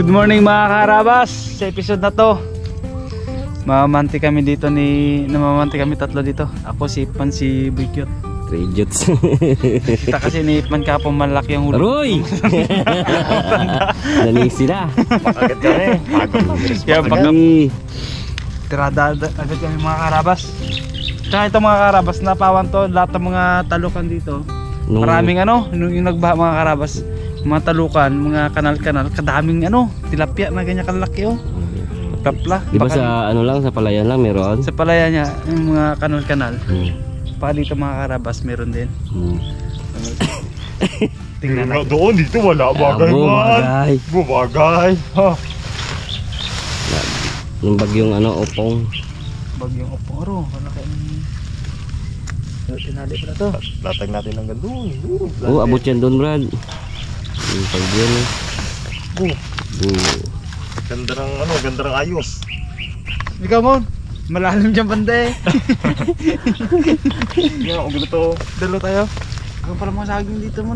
Good morning mga karabas. Sa episode na to, mamamanti kami dito namamanti kami tatlo dito. Ako, si Ipman, si Buikyot. Idiots. Kita kasi ni Ipman kapon malaki yung ulo. Aroy! Nanis sila. Agad kami. Kaya baka tirada agad kami mga karabas. Tsaka ito mga karabas, napawan to lahat ng mga talukan dito. Maraming yung nagbaha mga karabas, mga talukan, mga kanal-kanal, kadaming tilapia na ganyan kalaki Tapla. Di ba sa lang, sa palayan lang meron? Sa palayan niya, yung mga kanal-kanal. Pa dito mga karabas meron din. Tingnan natin. Doon, dito wala. Bagay man. Bumagay. Yung bagyong opong. Bagyong opong. Wala kayong tinali pala to. Latag natin hanggang doon. Abot yan doon, Brad. Yung pagyan Ganda ng ayos. Ikaw mo, malalim dyan banda Yan, ugulo to. Dalo tayo. Ako pala mga saging dito mo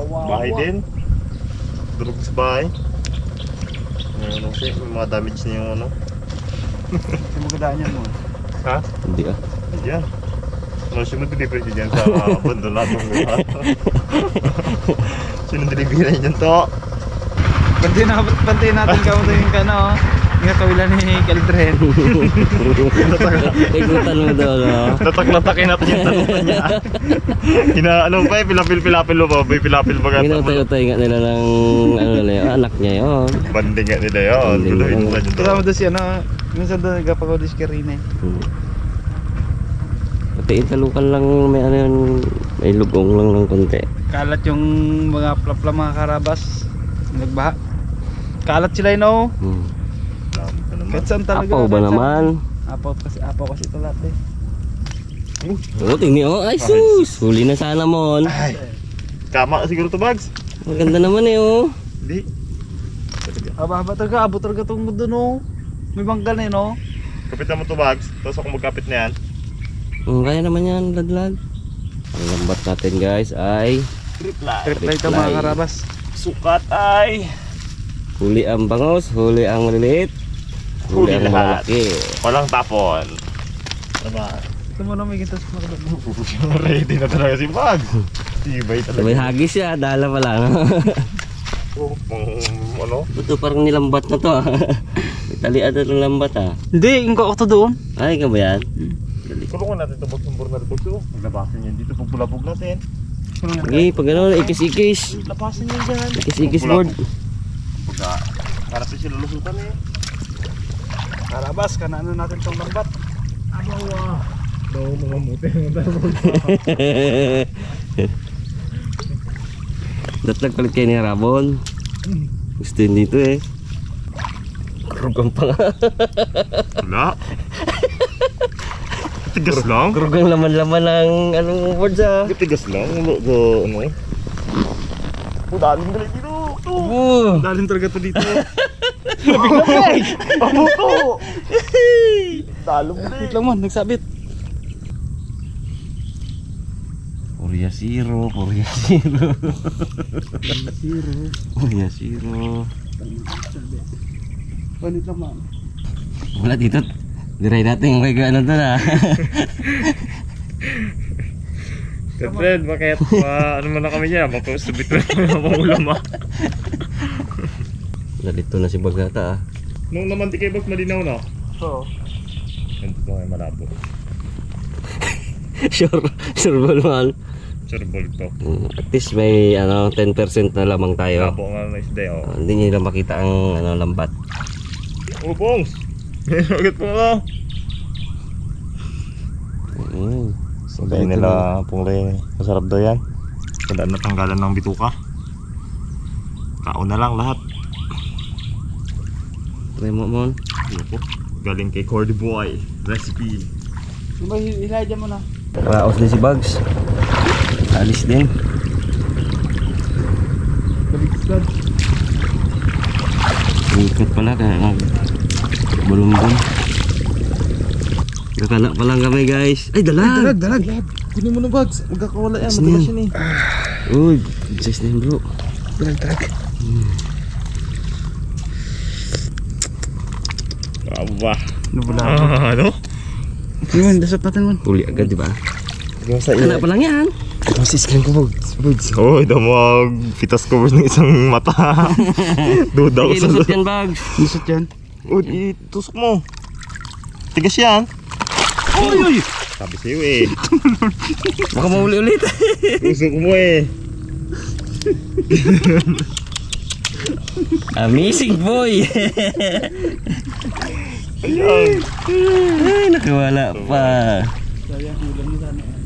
Bahay din. Durog sa bahay. May mga damage na yung Yung magandaan yan mo. Ha? Hindi Yan. Sunod delivery dyan sa abandonadong lahat. Sunod delivery dyan to. Pantay natin ka mo yung yung kawilan ni Caldren. Ikutan mo doon, Latak-latakin natin yung talutan niya. Pilapil mo ba? Pilapil ba gata mo? Ginutay-utay nga nila ng anak niya yun. Banding nga nila yun. Kasama doon siya minsan doon nagpapagod si Karina. Pati talukan lang may lugong lang ng konti. Kalat yung mga plapla mga karabas. Nagbaha. Kalat sila Kahit saan talaga. Apaw ba naman? Apaw kasi ito lahat Tingin ay sus! Huli na sana mon. Ay, kama siguro to bags. Maganda naman Hindi. Abot talaga itong mundo May banggal Kapitan mo to bags. Tapos ako magkapit na yan. Kaya naman yan, ladlad. Ang lambat natin guys ay Triply ito mga karabas. Sukat ay huli ang bangos, huli ang maliliit, huli ang malaki. Walang tapon. Ito mo may gintas mga Ready na talaga si bags. Tibay talaga. May hagis siya, dala pa lang. Ito parang nilambat na to May talian na ng lambat Hindi, yung ko doon. Ay, ka ba yan? Kulungan natin ito bagsambor na ito. Maglabasan yan dito pag bulabog natin. Sige, pag ikis-ikis. Labasan yan dyan. Ikis-ikis board. Harap sila lusutan Karabas, kanano natin itong lambat. Abawa. Daw mga muti. Datlag palit kayo ni Rabon. Gusto yun dito Kurugang pa nga. Wala. Tigas lang. Kurugang laman-laman ng board Tigas lang. Dalim dali dito. Dalim talaga ito dito. Labig-labig. Abo to. Dalom Wait lang man, nagsabit. Purya zero. Panit lang man. Wala dito. Diray natin yung kaya doon Fred, bakit mo na kami dyan? Mapasubit na mga ulam Nalito na si Bagata Nung naman di kayo bags malinaw na? Oo. Ganito po kayo malabo. Sure ba naman? Surbol to. At least may 10% na lamang tayo. Malabo nga na isda Hindi nila makita ang lambat. Pongs! Bakit po ka? Sabihin nila Pongle, masarap daw yan. Tandaan na tanggalan ng bituka. Kaon na lang lahat. Try mo mon. Galing kay Cordy Boy recipe. Ilay dyan mo na. Raos din si Bugs. Alis din. Baliktad. Ikot pala kaya bulong-bulong. Nakala pa lang kami guys. Ay dalag! Dalag! Kunin mo na bags. Magkakawala yan. Matigas yun Uy, just na yun bro. Dalag. Aba. Nabula. Ano? Yun, dasot natin man. Huli agad, di ba? Yung sa Anak pa lang yan. Mas screen ko Buds. Oh, damag fitas ko ng isang mata. Duda ko Sige, sa lusot yan, Bags. Dasot yan. Oh, itusok mo. Tigas yan. Uy! Sabi sa'yo eh. Baka mahuli ulit. Tusok mo eh. Amazing boy. Ayun. Ay, nakawala pa.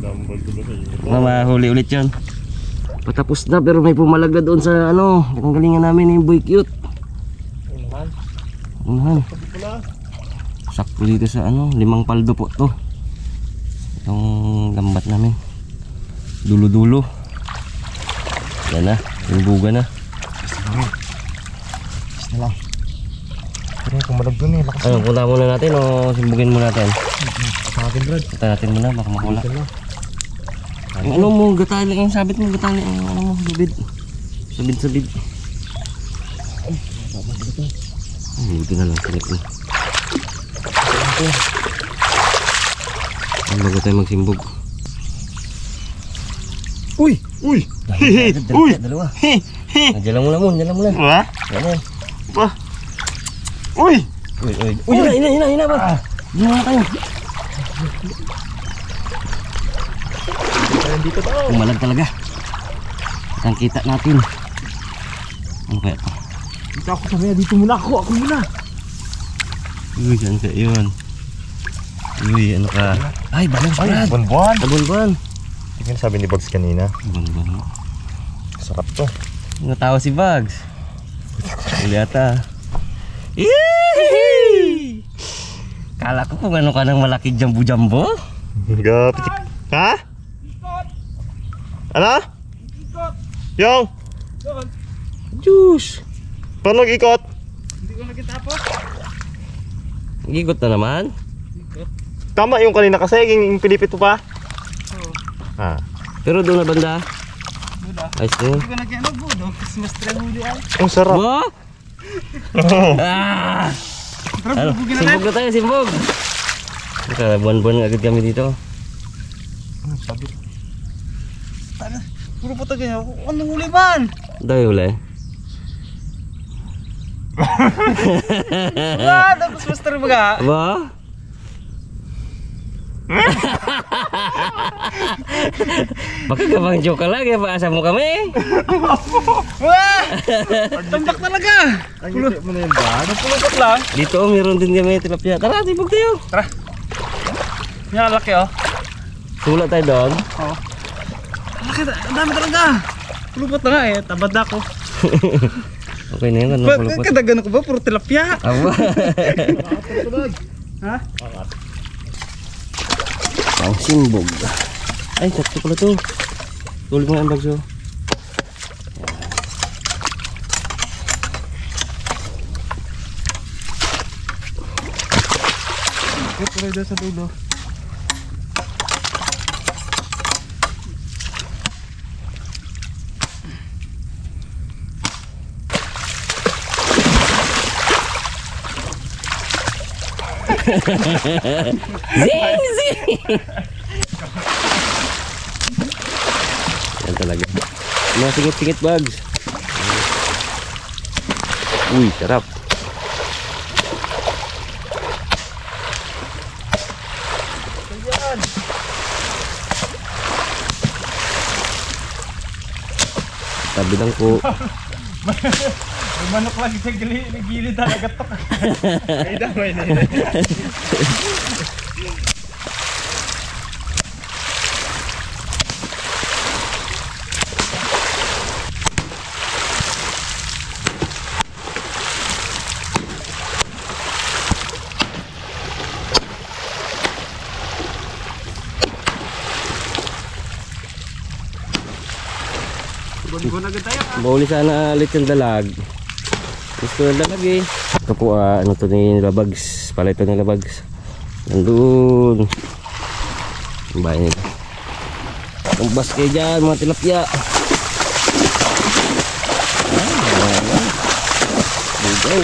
Dambal ko ba sa'yo? Mamahuli ulit yun. Patapos na pero may pumalagad doon sa ano, pinanggalingan namin yung boy cute. Unahan. Sakto dito sa ano, 5 paldo po to. Itong lambat namin. Dulo-dulo. Yan na, buga na. Basta lang. Pero kumalag dun eh. Lakas Ano, punta muna natin o simbugin muna natin? sa akin, Brad. Punta natin muna, baka makula. Dito lang. Yung ano mo, gatali, yung sabit mo, gatali, yung ano mo, sabit. Sabit. Buti na lang, tinik mo. Ang bago tayo magsimbog. Uy! Uy! Uy! Dalawa. He! He! Diyan lang muna mo, diyan lang muna. Ba? Yan yan. Ba? Uy! Uy, hina ba? Diyan muna tayo. Dito daw. Umalag talaga. Kitang kita natin. Ano kaya ito? Dito ako sabi dito muna ako muna. Uy, saan ka yun? Uy, ano ka? Ay, balong Ay, Brad. buwan-buwan. Tabon-buwan. Hindi ko nasabi ni Bugs kanina. Buwan-buwan. Sarap to. Natawa si Bugs. Uli ata. Yee! Kala ko kung ano ka ng malaki jambu-jambo. Gapitik. Ha? Ano? Yung? Juice. Paano ikot? Hindi ko nakitapos. Gigot na naman. Tama yung kanina kasi, yung pinipit mo pa. Oo. Ah. Pero doon na banda. Buda. Ayos na yun. Hindi ko nag-ano budo. Kasi mas try huli ay. Ang sarap. Ba? Ah! Tara, Ano? bubugin na Simbog na tayo, simbog. Buwan-buwan agad kami dito. Sabi. Puro po tayo. Ano huli man? Dahil huli. Wala, tapos mas try mga. Ba? Baka gabang joke ka lang, paasa mo kami. Wah! Tambak talaga. Ang isip mo na yun ba? Napulupot lang. Dito, meron din kami tilapia. Tara, tibog tayo. Tara. Yan, laki oh. Sula tayo doon. Oo. Laki, ang dami talaga. Pulupot na nga eh. Tabad na ako. Okay na yun, ano Ba't pulupot. kadagan ko ba? Puro tilapia. Aba. Ha? Ang simbog. Ay, sakto pala to. Tuloy mo ang bagso. Puro doon sa dulo. Zing! Zing! Yan talaga. Mga singit-singit bags. Uy, sarap. Tabi lang po. May manok lagi sa gilid talaga to. Ay damay na yun. Buwan-buwan agad tayo ha. Bauli sana ulit yung dalag. Gusto ng dalag eh. Ito po ano to ni Labags. Pala ito ni Labags. Nandun. Ang bahay nito. Tumbas kayo dyan mga tilapia. Bugaw.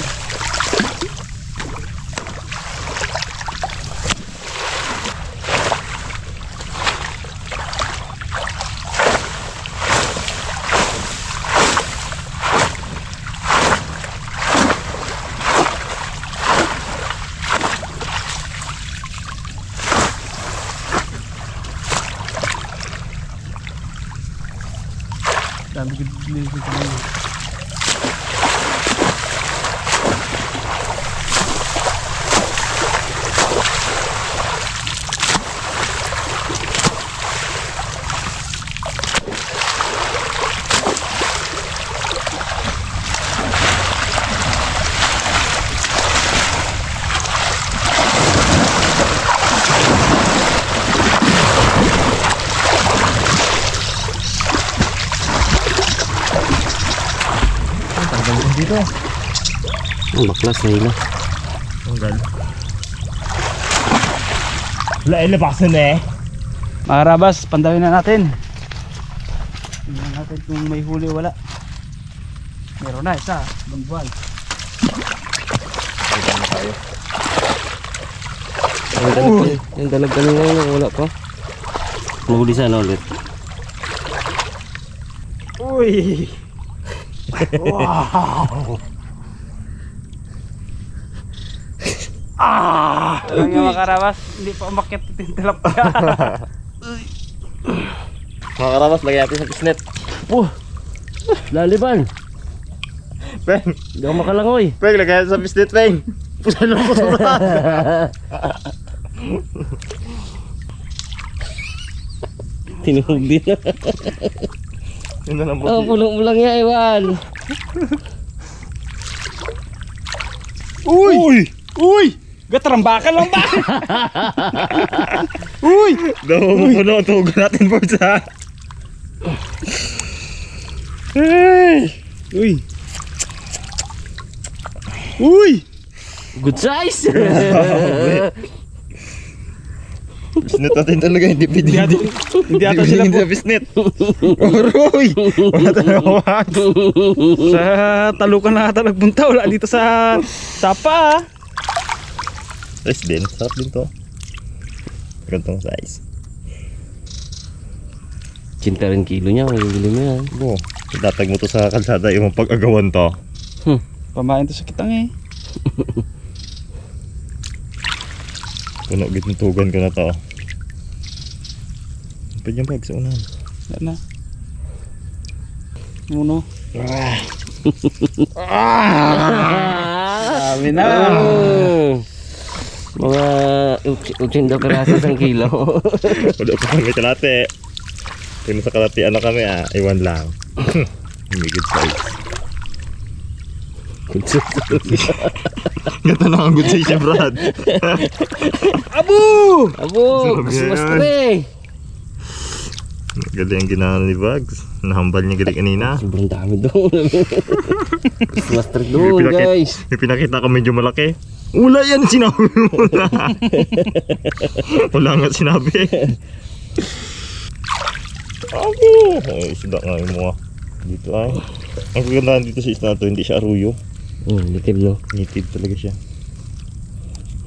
Dami ko dito sa kanila. Dito. Baklas na hila. Tanggal. Wala, ilabasan eh. Mga karabas, pandawin na natin. Tingnan natin kung may huli o wala. Meron na isa, bangbuan. Tignan na tayo. Yung dalag kanina yun, wala pa. Mahuli sana ulit. Uy! Wow! Alam niyo mga karabas, hindi pa umakyat yung tilapia. Mga karabas, lagay natin sa pisnet. Laliban! Peng! Hindi ako makalangoy. Peng, lagay natin sa pisnet, Peng! Pusan mo ko sa brad! Tinuhog din na. Yun na lang Oh, pulong-pulang niya, Iwan. Uy! Uy! Gatrambakan lang ba? Uy! Daw mo puno, tuhugan natin po sa... Hey! Uy! Uy! Good size! Pisnet natin talaga, hindi pwede. Hindi ata sila Hindi po. na pisnet. Uroy! Wala tayo mawag. Sa talukan na ata nagpunta. Wala dito sa sapa. Size din, sarap din to. Gantong size. 80 kilo niya, magigili mo yan. Oo. Itatag mo to sa kalsada, yung pag-agawan to. Pamain to sa kitang eh. Puno, gitnutugan ko na to. Pwede yung bag sa unahan. Yan na. Uno. Sabi na. Mga 80 peraso sa kilo. Wala pa kami kalate. Kung sa kalatian na kami iwan lang. May good size. Good size. Gata na ang good size siya, Brad. Abo! Abo! Sarap yan. Mas tre! Galing ang ginawa ni Bugs. Nahambal niya galing kanina. Sobrang dami doon. Mas tre doon, guys. May pinakita ka medyo malaki. Wala yan, sinabi mo na. Wala nga sinabi. Abo! Ay, isda nga mo dito ay. Ang kagandahan dito sa isda na to, hindi siya aruyo. Native, no? Native talaga siya.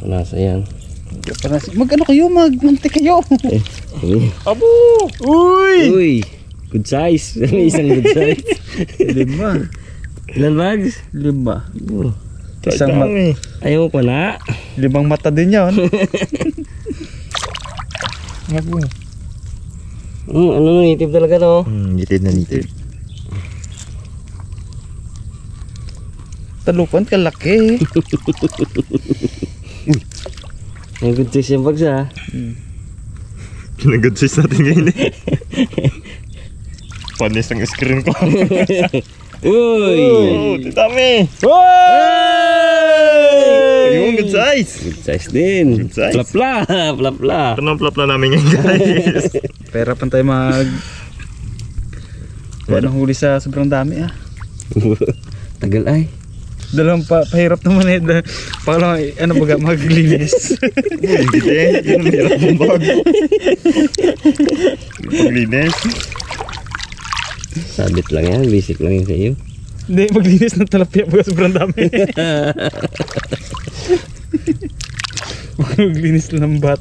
Nasa yan. Mag-ano kayo? Mag-mantik kayo. Abo! Uy! Uy! Good size. May isang good size. 5. Ilan bags? 5. Isang Isang Ayaw mo pa na. 5 mata din yun. Abo. Ano native talaga to? Native na native. Talupan kalaki. Ang good size yung bags, ha? Pinag-good size natin ngayon eh. Panis ang screen ko. Uy! Oh, dami! Yung good size! Good size din. Good size. Plapla! Plapla! Ito na ang plapla namin ngayon, guys. Pera pa tayo Walang huli sa sobrang dami ah. Tagal ay. Dalawang pahirap naman eh. Pangalawa, ano baga, maglinis. Hindi eh. Yun ang hirap ng bag. Maglinis. Sabit lang yan. Basic lang yan sa iyo. Hindi, maglinis ng talapia baga sobrang dami. Maglinis lang ng bat.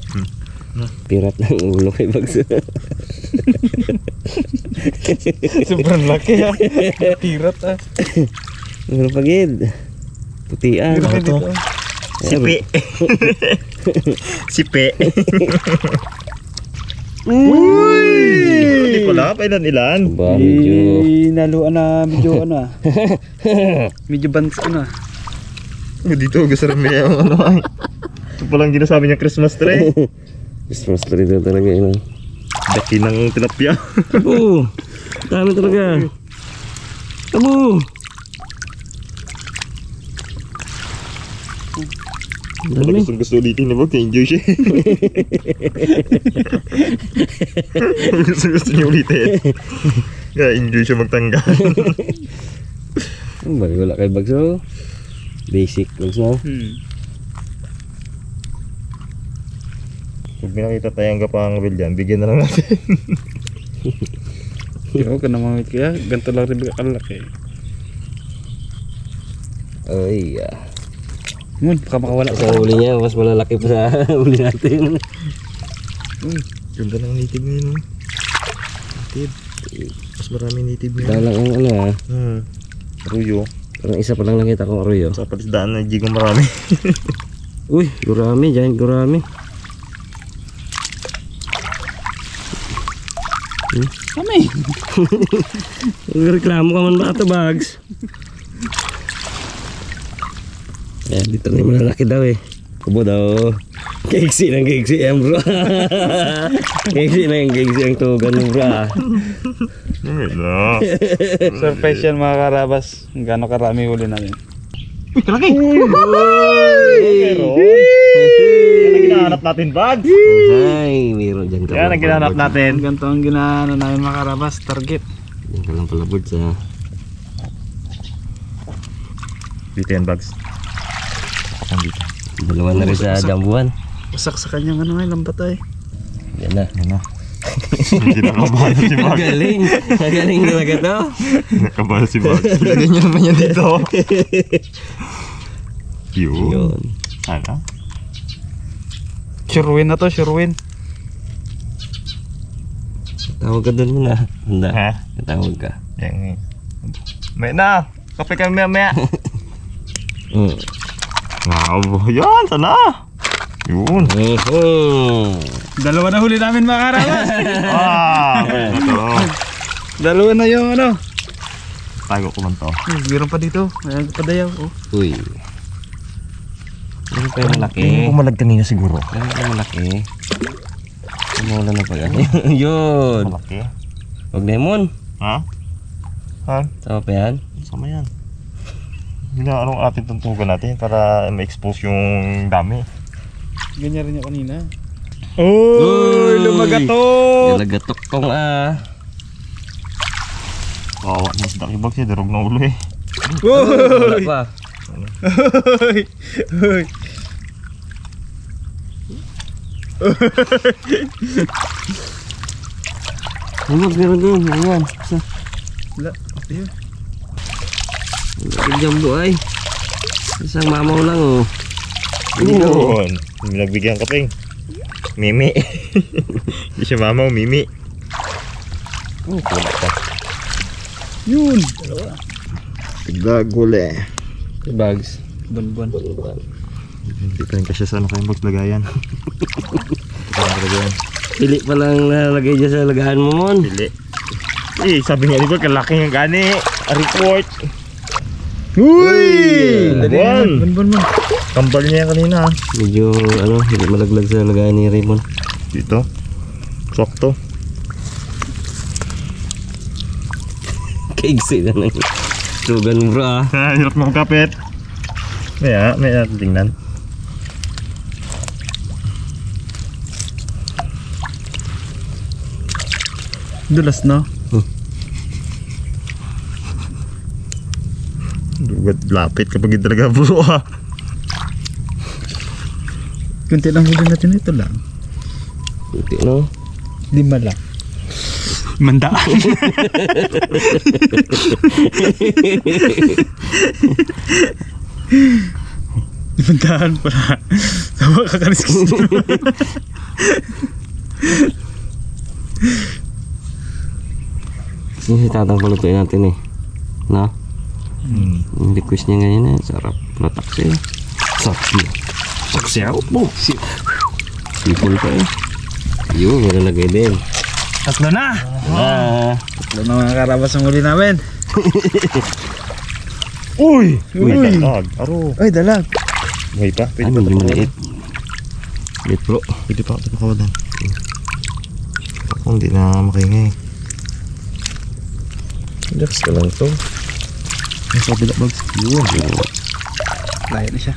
Pirat ng ulo kay Bags. Sobrang laki ah. Pirat ah. Ano pagid? Putian. Ano to? Sipe. Sipe. Hindi pala, pailan-ilan. Ba, medyo... Naluan na medyo ano ah. Medyo bans ano ah. Dito, gusto rin niya yung ano ay. Ito palang ginasabi niya Christmas tree. Christmas tree daw talaga yun. Daki ng tilapia. Abo! Dami talaga. Abo! Dami. Gusto ulitin na ba? Enjoy siya. Gusto niya ulitin. Kaya enjoy siya magtanggal. Wala kay bagso. Basic bagso. Pag may nakita tayong gapang reel dyan, bigyan na lang natin. Hindi ako ka namamit kaya. Ganito lang rin kalaki. Ay, Ngun, baka makawala sa huli niya, mas malalaki pa sa huli natin. Ganda ng native ngayon. Native. Mas marami native ngayon. Dalang ang ano Ruyo. parang isa pa lang nakita kong arroyo. Sa palisdaan na jigang marami. Uy, gurami, giant gurami. Kami! Reklamo ka man ba ito, Bags? Ayan, dito na yung malalaki daw eh. Kubo daw. Keiksi ng keiksi yan, bro. Keiksi ng keiksi ang tugan mo, bro. Surprise yan mga karabas. Gano'ng karami huli natin. Uy, kalaki! Meron! Yan ang ginahanap natin, Bags! Ay, meron dyan ka. Yan ang ginahanap natin. Ganito ang ginaano namin mga karabas. Target. Yan ka lang pala, birds, ha. Dito yan, Bags. Dito. Dalawa na rin sa jambuan. Usak sa kanyang ano ay lambat ay. Yan na. Yan na. Hindi nakabahan si Bags. Magaling. Magaling talaga to. Nakabahan si Bags. Lagyan niyo naman yan dito. Yun. Yun. Ano? Sherwin na to, Sherwin. Tawag ka doon muna. Handa. Ha? Tawag ka. Yan. May na. Kape kami maya. Wow. Yan. Sana. Yun. Dalawa na huli namin mga karabas. Ito. Dalawa na yung ano. Tago ko man to. Meron pa dito. Ayan pa dayaw. Oh. Uy. Meron pa yung malaki. Pumalag kanina siguro. Meron pa yung malaki. Umula na pag ano. Yun. Malaki. Huwag lemon. Ha? Ha? Sama pa yan. Sama yan. Anong ating tuntugan natin para ma-expose yung dami. Ganyan rin yung kanina. Uy, lumagatok! Lumagatok kong Kawawa na sa dakibag siya, darog na ulo eh. Wala pa. Uy! Uy! Huwag meron doon. Ayan. Isa. Wala. Ayun. Ang jambo ay. Isang mamaw lang oh. Yun. Nagbigyan ka ping. Mimi. Hindi siya mamaw, Mimi. Wala pa. Yun! Tigagule. Bags. Bonbon. Hindi pa rin kasi sa ano kayong maglagayan. Pili pa lang nalagay dyan sa lagahan mo mon. Pili. Eh, sabi nga di ba, kalaki yung gani. A report. Uy! Bonbon. Bonbon mo. Kambal niya kanina. Medyo ano, hindi malaglag sa lagahan ni Raymond. Dito. Sakto. Kaigsi na ng tugan mo bro ah. Hirap mo kapit. May tingnan. Dulas no? Dugat lapit kapag hindi talaga bro ah. Kunti lang huli natin ito lang. Kunti no? 5 lang. Mandaan. Mandaan pala. Sama kakariskis. Ini si tatang palutuin natin eh. No? Yung request niya ganyan eh. Sarap na taksi. Saksi. Saksi ako po. Sipol pa eh. Yun, meron na kayo din. Tatlo na. Tatlo na mga karabas ang huli namin. Uy! Uy! Dalag. Aro. Ay, dalag. Buhay pa. Pwede Ano, pa ito yung pakawalan. maliit. Maliit bro. Pwede pa ito pakawalan. Ako hindi na makaingay. Relax ka lang ito. Ang sabi na bags. Yun. Layo na siya.